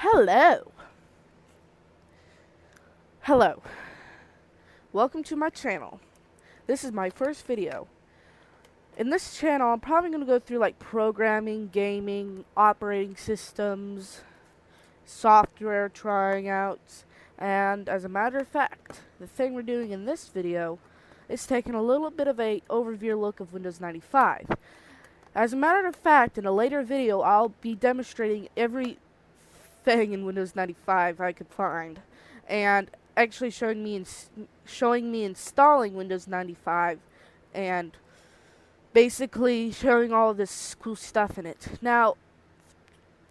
Hello. Hello. Welcome to my channel. This is my first video. In this channel, I'm probably going to go through like programming, gaming, operating systems, software trying out, and as a matter of fact, the thing we're doing in this video is taking a little bit of a overview look of Windows 95. As a matter of fact, in a later video, I'll be demonstrating every thing in Windows 95 I could find, and actually showing me installing Windows 95, and basically showing all this cool stuff in it. Now,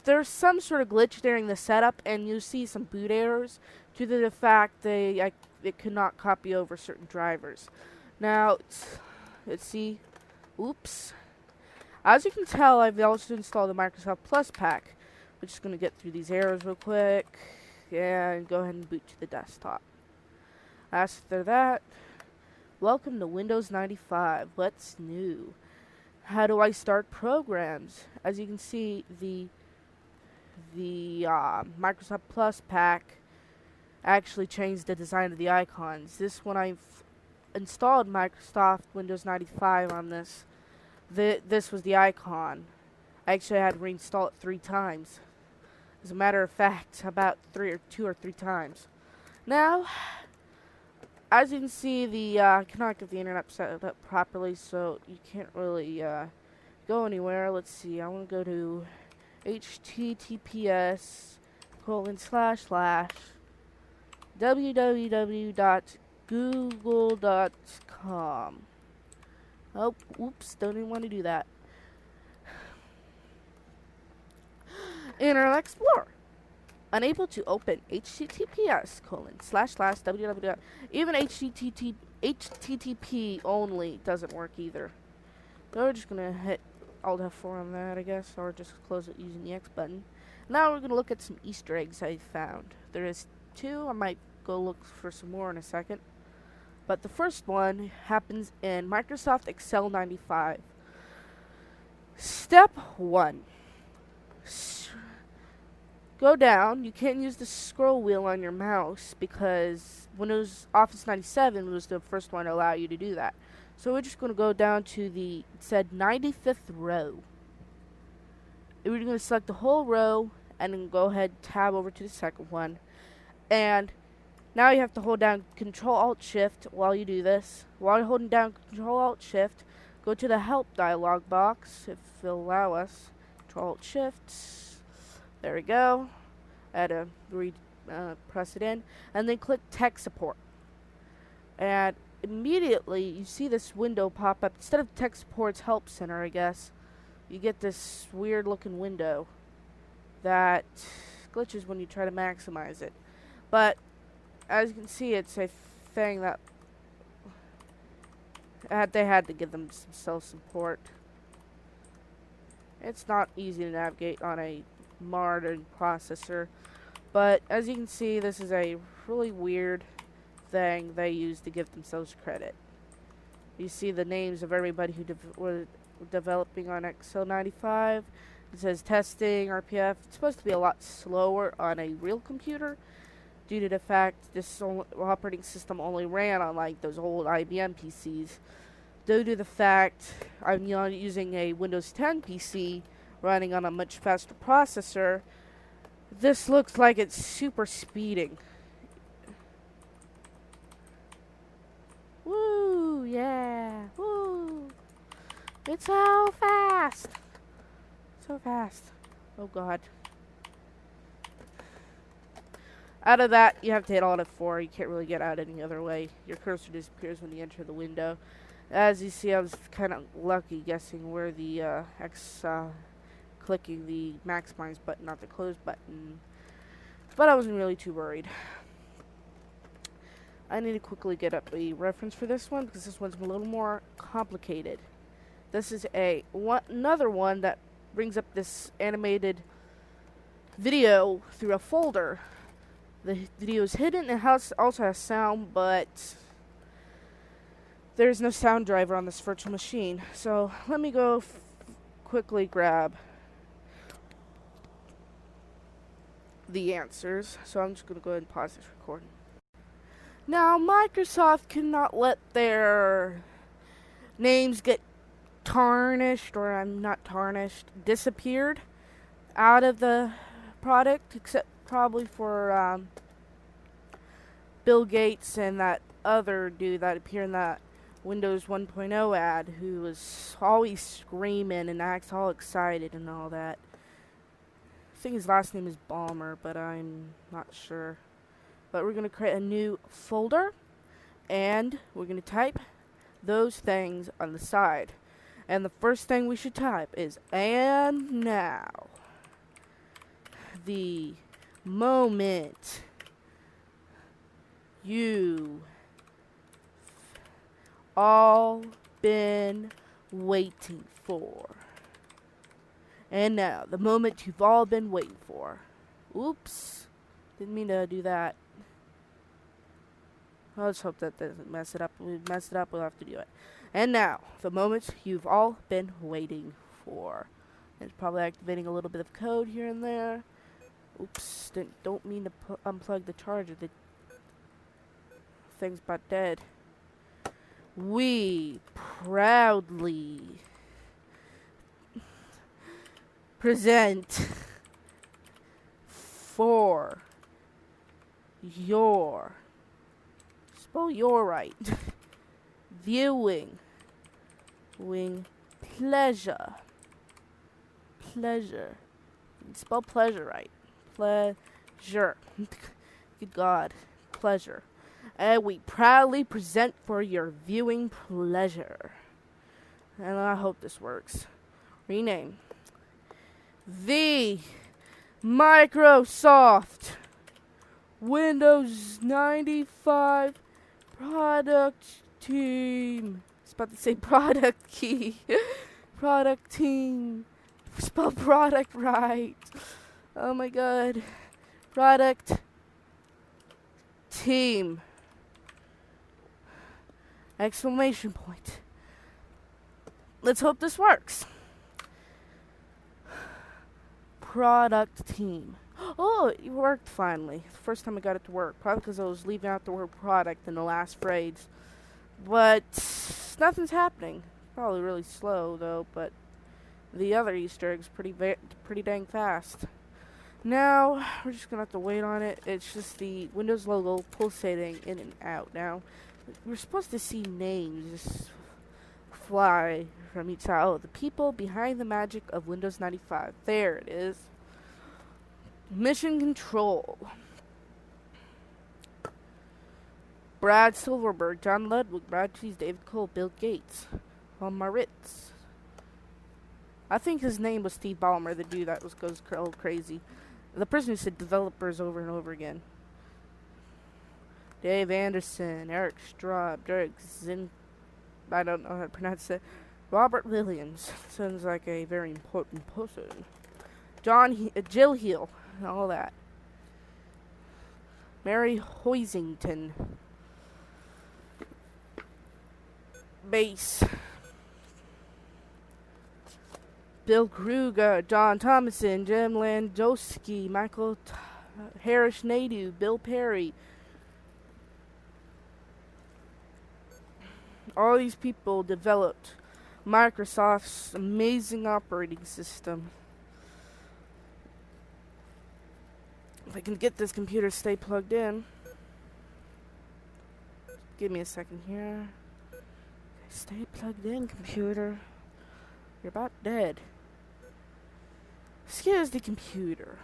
there's some sort of glitch during the setup, and you see some boot errors due to the fact it could not copy over certain drivers. Now, let's see. Oops. As you can tell, I've also installed the Microsoft Plus pack. We're just going to get through these errors real quick and go ahead and boot to the desktop. After that, welcome to Windows 95. What's new? How do I start programs? As you can see, the Microsoft Plus pack actually changed the design of the icons. When I've installed Microsoft Windows 95 on this, this was the icon. Actually, I had to reinstall it 3 times. As a matter of fact, about 2 or 3 times. Now, as you can see, I cannot get the internet set up properly, so you can't really go anywhere. Let's see. I want to go to https://www.google.com. Oh, oops, don't even want to do that. Internet Explorer. Unable to open https://www. Even HTTP only doesn't work either. So we're just going to hit Alt F4 on that, I guess, or just close it using the X button. Now we're going to look at some Easter eggs I found. There is 2. I might go look for some more in a second. But the first one happens in Microsoft Excel 95. Step 1. Go down. You can't use the scroll wheel on your mouse because Windows Office 97 was the first one to allow you to do that. So we're just going to go down to it said 95th row. We're going to select the whole row and then go ahead and tab over to the second one. And now you have to hold down Control-Alt-Shift while you do this. While you're holding down Control-Alt-Shift, go to the Help dialog box, if it'll allow us. Control-Alt-Shift. There we go. Press it in. And then click Tech Support. And immediately you see this window pop up. Instead of Tech Support's Help Center, I guess, you get this weird looking window that glitches when you try to maximize it. But as you can see, it's a thing that they had to give them some self-support. It's not easy to navigate on a modern processor, but as you can see, this is a really weird thing they use to give themselves credit. You see the names of everybody who were developing on Excel 95. It says testing, RPF. It's supposed to be a lot slower on a real computer, due to the fact this operating system only ran on like those old IBM PCs. Due to the fact I'm using a Windows 10 PC running on a much faster processor, this looks like it's super speeding. Woo, yeah, woo. It's so fast. So fast. Oh god. Out of that, you have to hit Alt F4. You can't really get out any other way. Your cursor disappears when you enter the window. As you see, I was kind of lucky guessing where the clicking the maximize button, not the close button. But I wasn't really too worried. I need to quickly get up a reference for this one because this one's a little more complicated. This is another one that brings up this animated video through a folder. The video is hidden. It also has sound, but there's no sound driver on this virtual machine. So let me go quickly grab the answers. So I'm just going to go ahead and pause this recording. Now, Microsoft cannot let their names get tarnished, or I'm not tarnished, disappeared out of the product, except probably for Bill Gates and that other dude that appeared in that Windows 1.0 ad, who was always screaming and acts all excited and all that. I think his last name is Balmer, but I'm not sure. But we're going to create a new folder, and we're going to type those things on the side. And the first thing we should type is, and now, the moment you all been waiting for. And now, the moment you've all been waiting for. Oops. Didn't mean to do that. Let's hope that doesn't mess it up. If we mess it up, we'll have to do it. And now, the moment you've all been waiting for. It's probably activating a little bit of code here and there. Oops. Don't mean to unplug the charger. The thing's about dead. We proudly present for your, spell your right, viewing pleasure. Spell pleasure right. Pleasure. Good God. Pleasure. And we proudly present for your viewing pleasure. And I hope this works. Rename. The Microsoft Windows 95 product team. I was about to say product key. Product team. Spell product right. Oh my God. Product team. Exclamation point. Let's hope this works. Product team. Oh, it worked finally. The first time I got it to work. Probably because I was leaving out the word product in the last phrase. But nothing's happening. Probably really slow though, but the other Easter egg's pretty dang fast. Now, we're just gonna have to wait on it. It's just the Windows logo pulsating in and out. Now, we're supposed to see names just fly from each side. Oh, the people behind the magic of Windows 95. There it is. Mission Control. Brad Silverberg, John Ludwig, Brad Cheese, David Cole, Bill Gates, Paul Maritz. I think his name was Steve Ballmer, the dude that goes crazy. The person who said developers over and over again. Dave Anderson, Eric Straub, Derek Zinn, I don't know how to pronounce it. Robert Williams, sounds like a very important person. Jill Heel, and all that. Mary Hoisington. Bass. Bill Kruger, John Thomason, Jim Landowski, Michael Harris Nadu, Bill Perry. All these people developed Microsoft's amazing operating system. If I can get this computer to stay plugged in. Give me a second here. Stay plugged in, computer. You're about dead. Excuse the computer.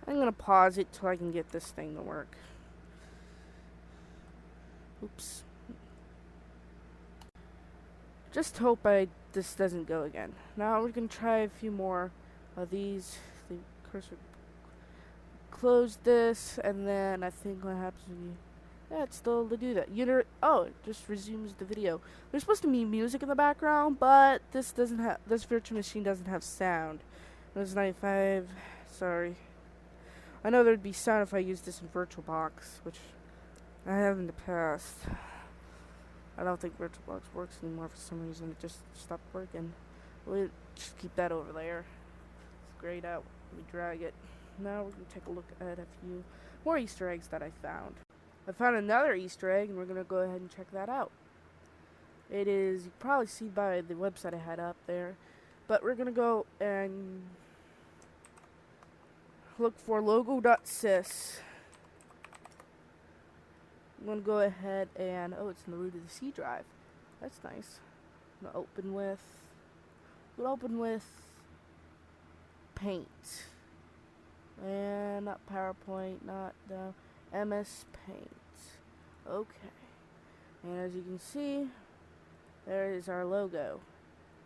I'm gonna pause it till I can get this thing to work. Oops. Just hope this doesn't go again. Now we're gonna try a few more of these. The cursor. Close this, and then I think what happens when you. Yeah, it's still to do that. Oh, it just resumes the video. There's supposed to be music in the background, but this virtual machine doesn't have sound. Windows 95. Sorry. I know there'd be sound if I used this in VirtualBox, which I have in the past. I don't think VirtualBox works anymore for some reason. It just stopped working. We'll just keep that over there. It's grayed out. We drag it. Now we're going to take a look at a few more Easter eggs that I found. I found another Easter egg, and we're going to go ahead and check that out. It is, you can probably see by the website I had up there, but we're going to go and look for logo.sys. I'm going to go ahead and, oh, it's in the root of the C drive. That's nice. I'm going to open with Paint. And not PowerPoint, not MS Paint. Okay. And as you can see, there is our logo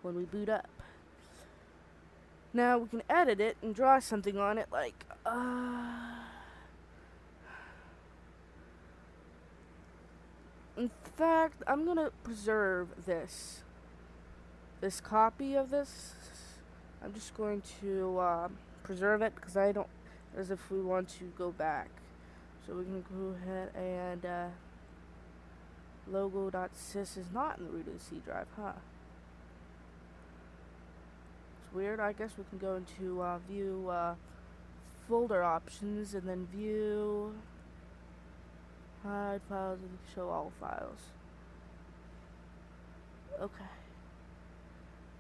when we boot up. Now we can edit it and draw something on it like, in fact, I'm going to preserve this copy of this. I'm just going to preserve it because I don't, as if we want to go back. So we can go ahead and logo.sys is not in the root of the C drive, huh? It's weird. I guess we can go into view folder options and then view hide files and show all files. Okay.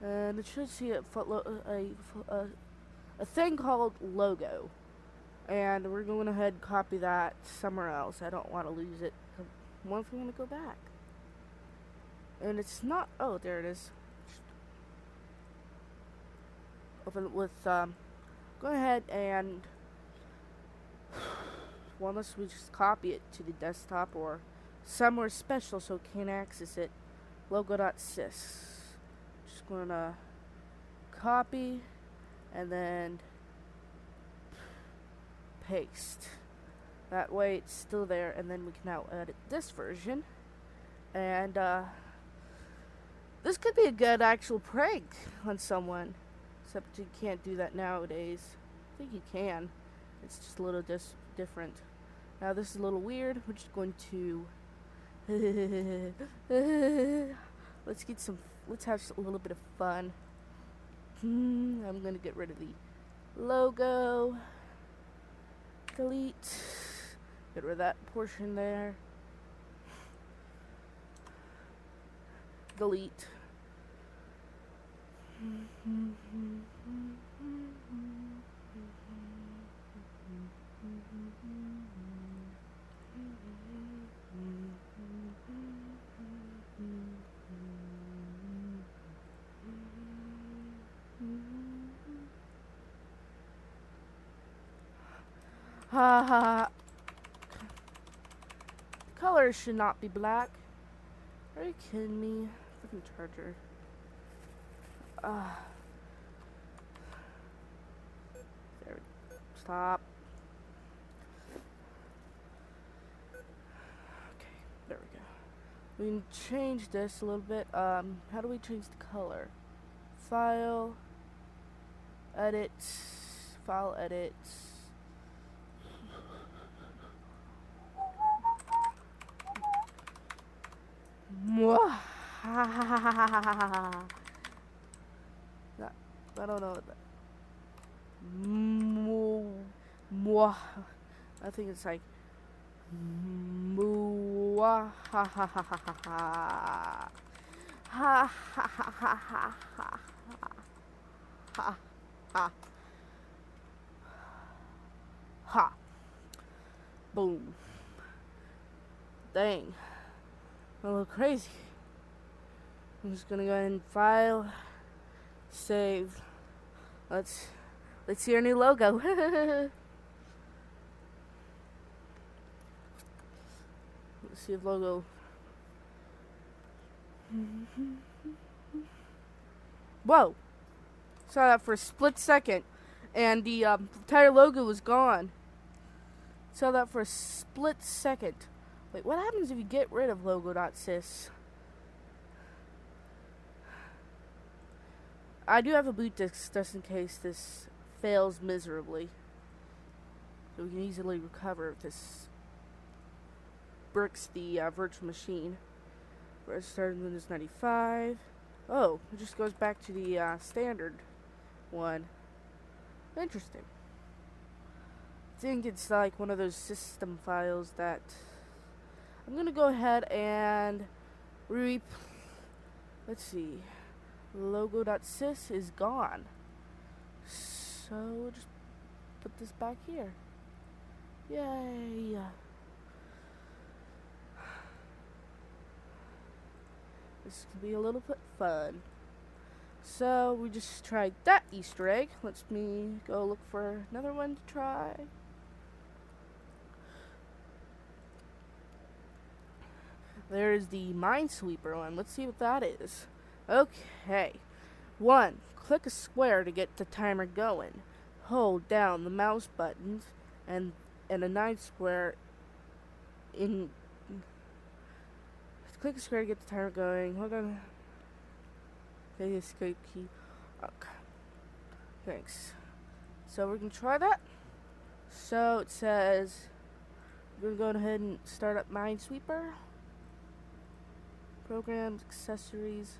And it should see a thing called logo. And we're going ahead and copy that somewhere else. I don't want to lose it. What if we want to go back? And it's not, oh, there it is. Open it with, go ahead and, well, unless we just copy it to the desktop or somewhere special so it can't access it. Logo.sys. Just going to copy and then paste. That way it's still there, and then we can now edit this version. And this could be a good actual prank on someone, except you can't do that nowadays. I think you can. It's just a little different. Now this is a little weird. We're just going to let's have a little bit of fun. I'm gonna get rid of the logo. Delete. Get rid of that portion there. Delete. Ha ha. Colors should not be black. Are you kidding me? Freaking charger. There. Stop. Okay, there we go. We can change this a little bit. How do we change the color? File. Edit. File edit. I don't know what that. I think it's like ha ha ha ha ha ha ha ha ha ha. Boom. Dang. A little crazy. I'm just gonna go ahead and file, save. Let's see our new logo. Let's see if logo. Whoa! Saw that for a split second, and the entire logo was gone. Saw that for a split second. Wait, what happens if you get rid of logo.sys? I do have a boot disk just in case this fails miserably. So we can easily recover if this breaks the virtual machine. Where it started in Windows 95. Oh, it just goes back to the standard one. Interesting. I think it's like one of those system files that I'm gonna go ahead and let's see. Logo.sys is gone. So we'll just put this back here. Yay! This could be a little bit fun. So we just tried that Easter egg. Let's me go look for another one to try. There's the Minesweeper one. Let's see what that is. Okay. 1. Click a square to get the timer going. Hold down the mouse buttons and a 9 square in. Click a square to get the timer going. Hold on. Okay, escape key. Okay. Thanks. So we're gonna try that. So it says we're gonna go ahead and start up Minesweeper. Programs, accessories,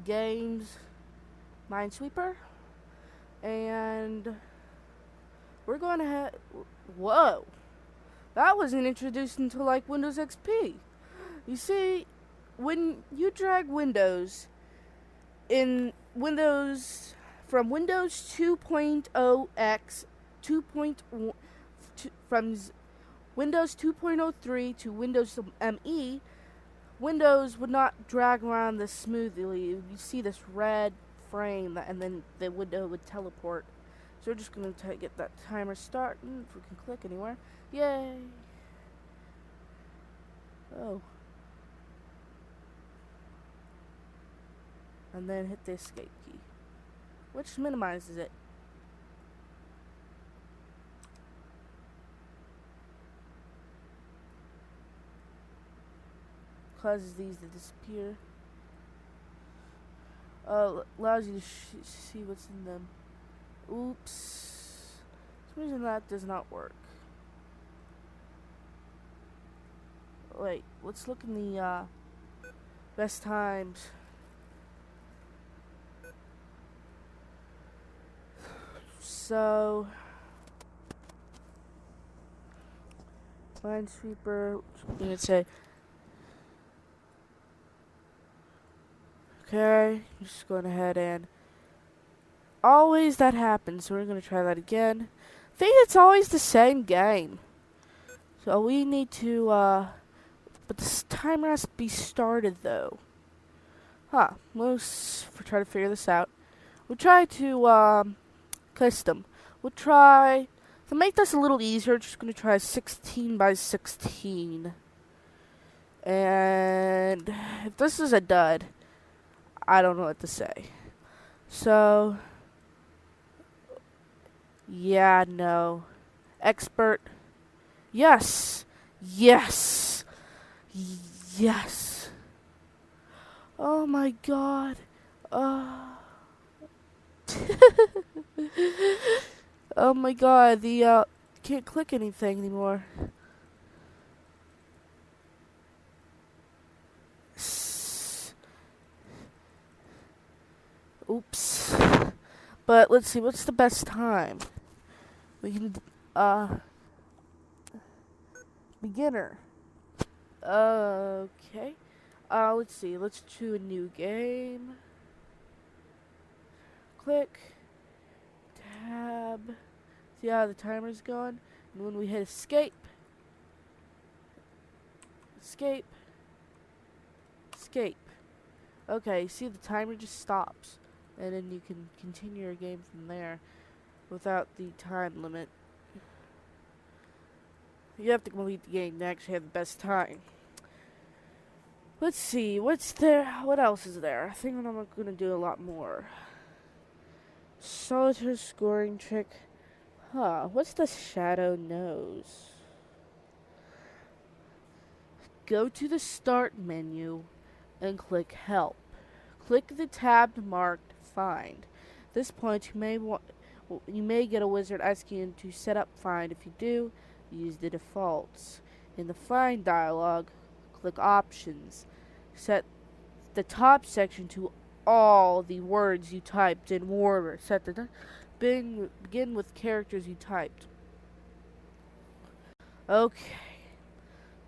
games, Minesweeper, and we're going to have. Whoa, that wasn't introduced until like Windows XP. You see, when you drag Windows in Windows from Windows 2.0x 2.1 from Windows 2.03 to Windows ME, Windows would not drag around this smoothly. You see this red frame, and then the window would teleport. So we're just going to get that timer starting. If we can click anywhere. Yay! Oh. And then hit the escape key, which minimizes it. Causes these to disappear. Allows you to see what's in them. Oops. For some reason that does not work. Wait, let's look in the best times. So Minesweeper, I'm gonna say. Okay, just going ahead and always that happens, so we're going to try that again. I think it's always the same game. So we need to, but this timer has to be started though. Let's try to figure this out. We'll try to, custom. We'll try, to make this a little easier, just going to try 16 by 16. And if this is a dud, I don't know what to say. So, yeah, no. Expert. Yes. Yes. Yes. Oh my god. Oh my god, can't click anything anymore. Oops. But let's see, what's the best time? We can, beginner. Okay. Let's see, let's choose a new game. Click. Tab. See how the timer's going? And when we hit escape. Escape. Okay, see the timer just stops. And then you can continue your game from there without the time limit. You have to complete the game to actually have the best time. Let's see, what's there? What else is there? I think I'm gonna do a lot more. Solitaire scoring trick. What's the shadow nose? Go to the start menu and click help. Click the tab marked find. At this point, you may get a wizard asking you to set up find. If you do, use the defaults. In the find dialog, click options. Set the top section to all the words you typed in order. Begin with characters you typed. Okay.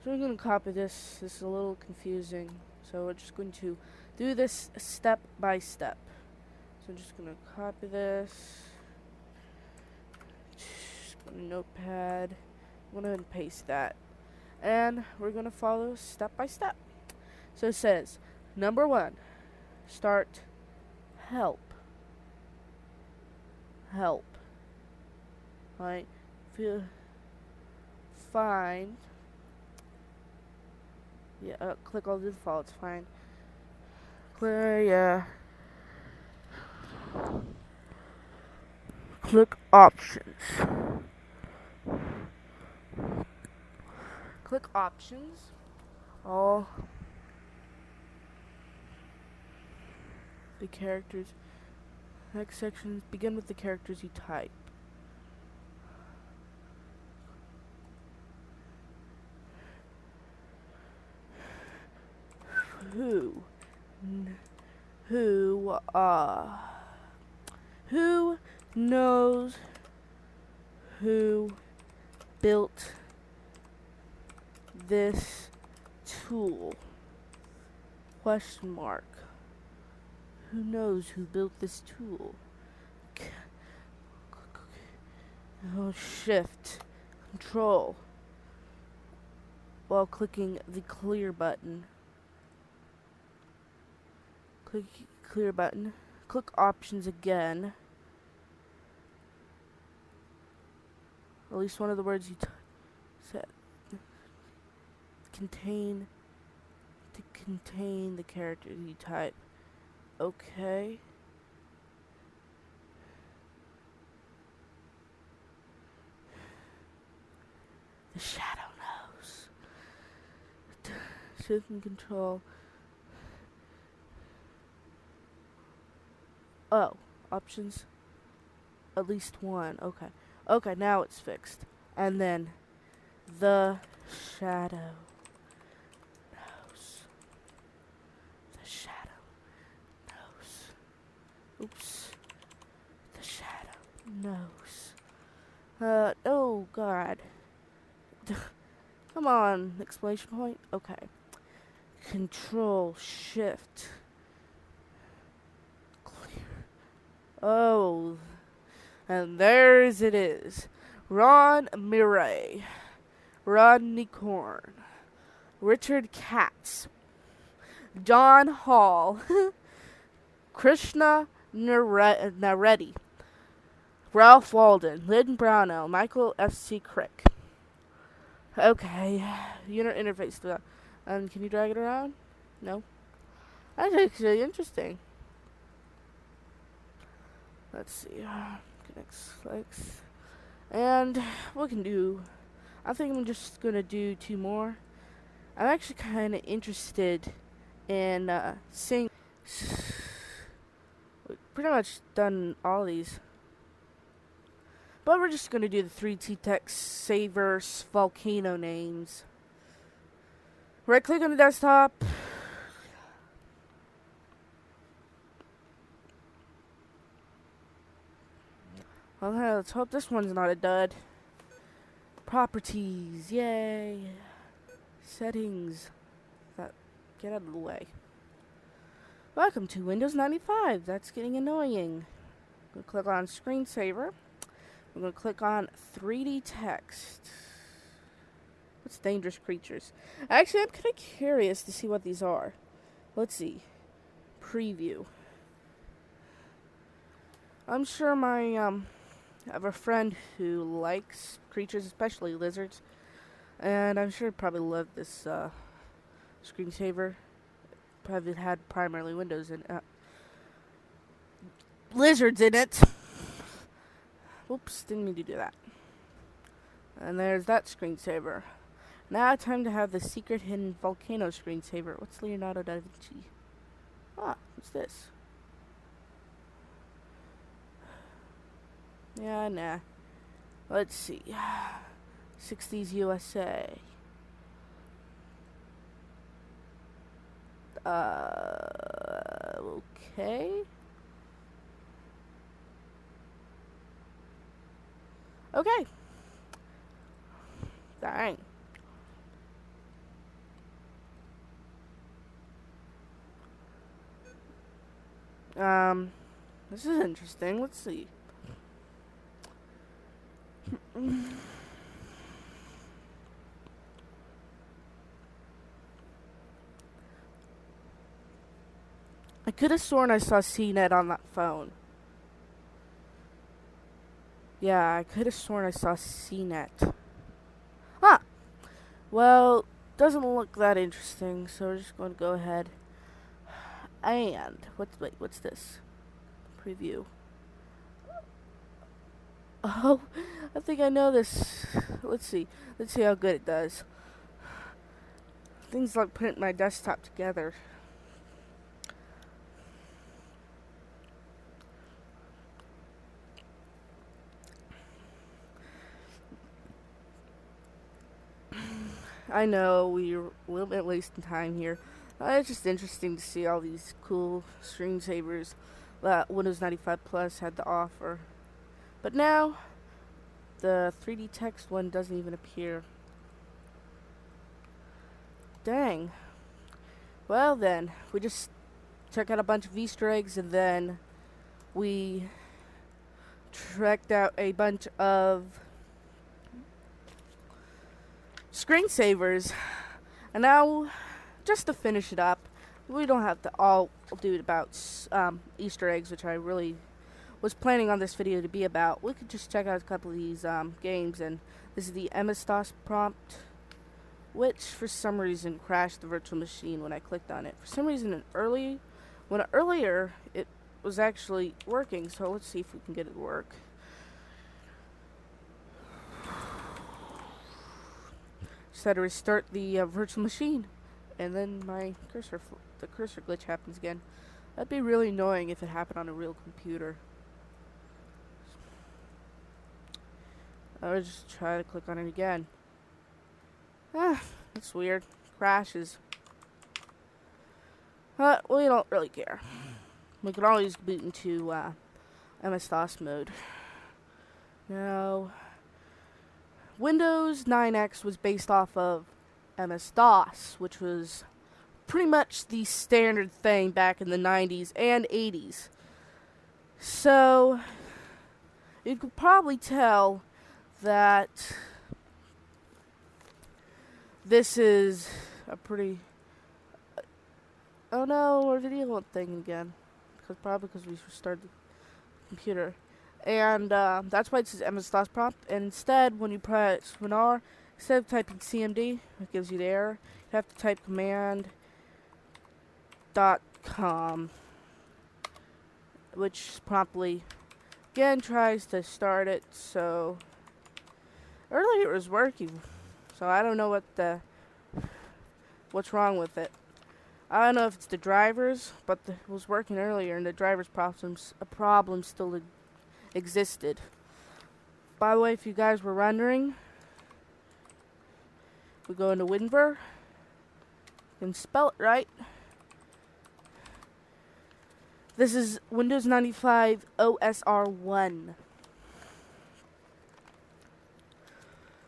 So we're going to copy this. This is a little confusing. So we're just going to do this step by step. So I'm just going to copy this. Just go to Notepad. I'm going to go ahead and paste that. And we're going to follow step by step. So it says, number 1, start help. Help. Right? Find. Yeah, click all the defaults, fine. Clear, yeah. Click options. Click options. All the characters. Next section, begin with the characters you type. Who knows who built this tool? Question mark. Who knows who built this tool? Oh, shift, control, while clicking the clear button. Click clear button. Click options again. At least one of the words you set contain the character you type. Okay. The shadow knows. Shift and control. Oh, options. At least one. Okay. Okay, now it's fixed. And then the shadow knows. The shadow knows. Oops. The shadow knows. Oh God. Come on, exclamation point. Okay. Control shift. Clear. Oh. And there's it is. Ron Mirai, Rodney Korn, Richard Katz, John Hall, Krishna Nareddy, Ralph Walden, Lynn Brownell, Michael F.C. Crick. Okay, user interface to that. Can you drag it around? No? That's actually interesting. Let's see. Next. And we can do. I think I'm just gonna do 2 more. I'm actually kind of interested in seeing. We've pretty much done all these, but we're just gonna do the 3T text saver volcano names. Right click on the desktop. Okay, let's hope this one's not a dud. Properties, yay. Settings. Get out of the way. Welcome to Windows 95. That's getting annoying. I'm going to click on screensaver. We're going to click on 3D text. What's dangerous creatures? Actually, I'm kind of curious to see what these are. Let's see. Preview. I'm sure I have a friend who likes creatures, especially lizards, and I'm sure he'd probably love this screensaver. Probably had primarily Windows and lizards in it. Oops, didn't mean to do that. And there's that screensaver. Now time to have the secret hidden volcano screensaver. What's Leonardo da Vinci? Ah, what's this? Yeah, nah. Let's see. 60s USA. Okay. Okay. Dang. This is interesting. Let's see. I could have sworn I saw CNET on that phone. Yeah, I could have sworn I saw CNET. Huh. Well, doesn't look that interesting, so we're just going to go ahead. And what's this? Preview. Oh, I think I know this. Let's see how good it does. Things like putting my desktop together. I know we're a little bit wasting time here. It's just interesting to see all these cool screensavers that Windows 95 Plus had to offer. But now, the 3D text one doesn't even appear. Dang. Well then, we just took out a bunch of Easter eggs and then we tracked out a bunch of screensavers. And now, just to finish it up, we don't have to all do it about Easter eggs, which I really was planning on this video to be about. We could just check out a couple of these games, and this is the MS-DOS prompt, which for some reason crashed the virtual machine when I clicked on it. For some reason, earlier it was actually working, so let's see if we can get it to work. Just had to restart the virtual machine, and then the cursor glitch happens again. That'd be really annoying if it happened on a real computer. I would just try to click on it again. That's weird. Crashes. We don't really care. We can always boot into MS-DOS mode. Now, Windows 9X was based off of MS-DOS, which was pretty much the standard thing back in the 90s and 80s. So, you could probably tell that this is a pretty... oh no, our video won't thing again. Probably because we restarted the computer. And that's why it says MS-DOS prompt. And instead, when you press WinR, instead of typing CMD, it gives you the error, you have to type command.com, which promptly, again, tries to start it. So, earlier it was working. So I don't know what's wrong with it. I don't know if it's the drivers, but it was working earlier, and the drivers' problem still existed. By the way, if you guys were wondering, we go into WinVer, and spell it right. This is Windows 95 OSR1.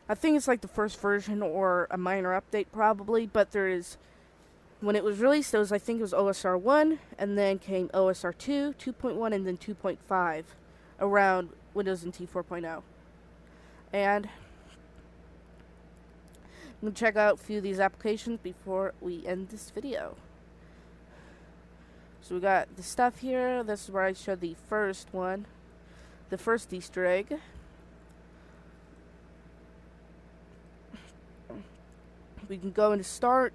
I think it's like the first version or a minor update probably, but there is... when it was released, I think it was OSR 1, and then came OSR 2, 2.1, and then 2.5, around Windows NT 4.0. And I'm going to check out a few of these applications before we end this video. So we got the stuff here. This is where I showed the first one, the first Easter egg. We can go into Start.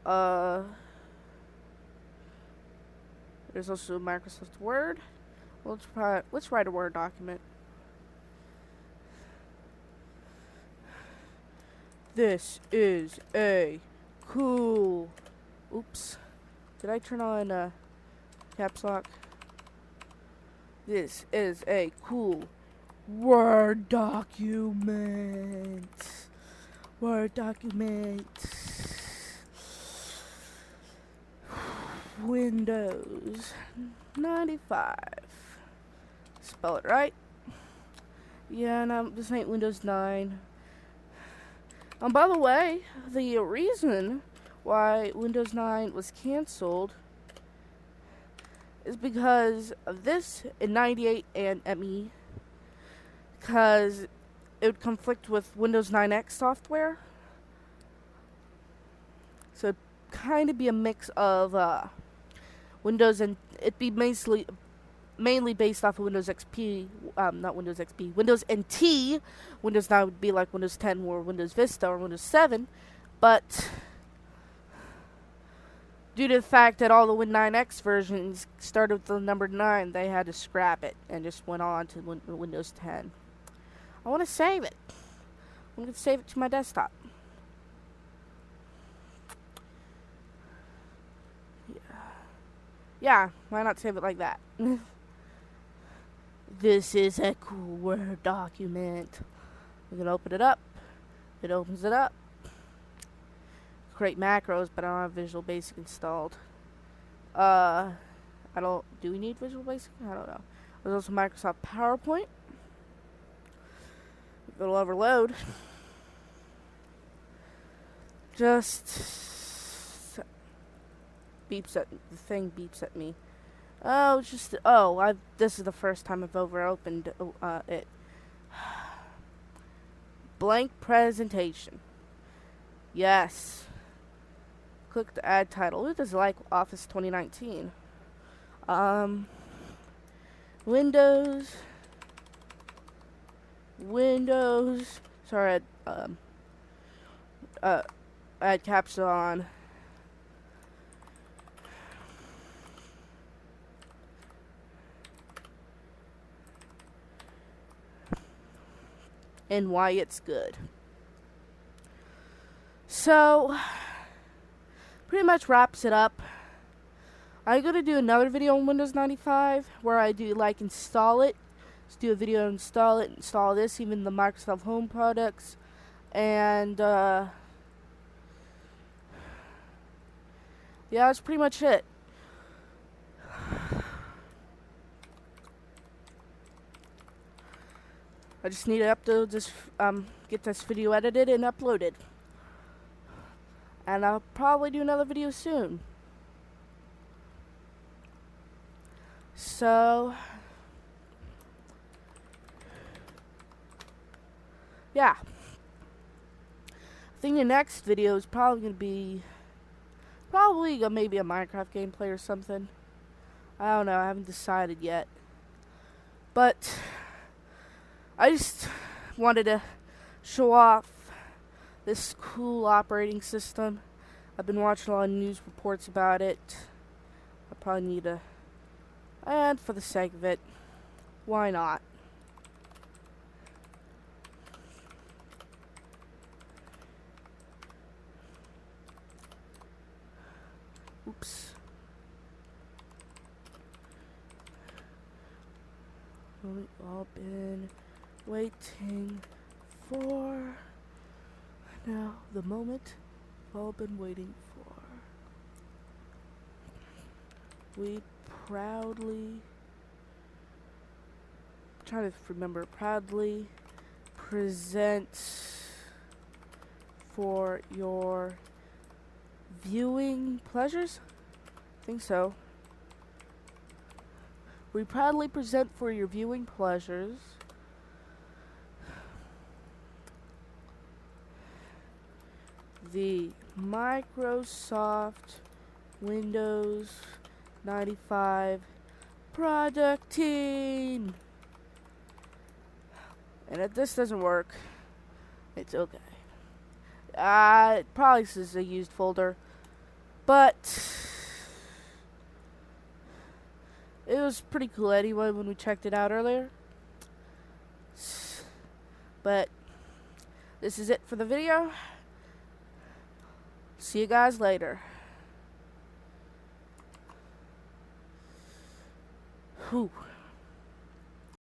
There's also Microsoft Word. Let's write a Word document. This is a cool... oops. Did I turn on caps lock? This is a cool Word document. Word document. Windows 95. Spell it right. Yeah, no, this ain't Windows 9. By the way, the reason why Windows 9 was canceled is because of this in 98 and ME, because it would conflict with Windows 9X software. So it'd kind of be a mix of Windows, and it'd be mainly based off of Windows XP, not Windows XP, Windows NT. Windows 9 would be like Windows 10 or Windows Vista or Windows 7, but due to the fact that all the Win 9X versions started with the number 9, they had to scrap it and just went on to Windows 10. I want to save it. I'm going to save it to my desktop. Yeah, why not save it like that? This is a cool Word document. I'm going to open it up. It opens it up. Create macros, but I don't have Visual Basic installed. Do we need Visual Basic? I don't know. There's also Microsoft PowerPoint. It'll overload. Just beeps at the thing beeps at me. This is the first time I've ever opened it. Blank presentation. Yes. Click to add title. Who does like Office 2019? Windows. Sorry, I had caps on. And why it's good. So, pretty much wraps it up. I'm going to do another video on Windows 95 where I do install it. Let's do a video, install it, install this, even the Microsoft Home products. And, yeah, that's pretty much it. I just need to upload this, get this video edited and uploaded. And I'll probably do another video soon. So, yeah. I think the next video is probably going to be, maybe a Minecraft gameplay or something. I don't know, I haven't decided yet. But I just wanted to show off this cool operating system. I've been watching a lot of news reports about it. I probably need to, and for the sake of it, why not? Oops. We've all been waiting for. Now, the moment we've all been waiting for. We proudly present for your viewing pleasures? I think so. We proudly present for your viewing pleasures the Microsoft Windows 95 product team. And if this doesn't work, it's okay. It probably is a used folder, but it was pretty cool anyway when we checked it out earlier. But this is it for the video. See you guys later. Whew.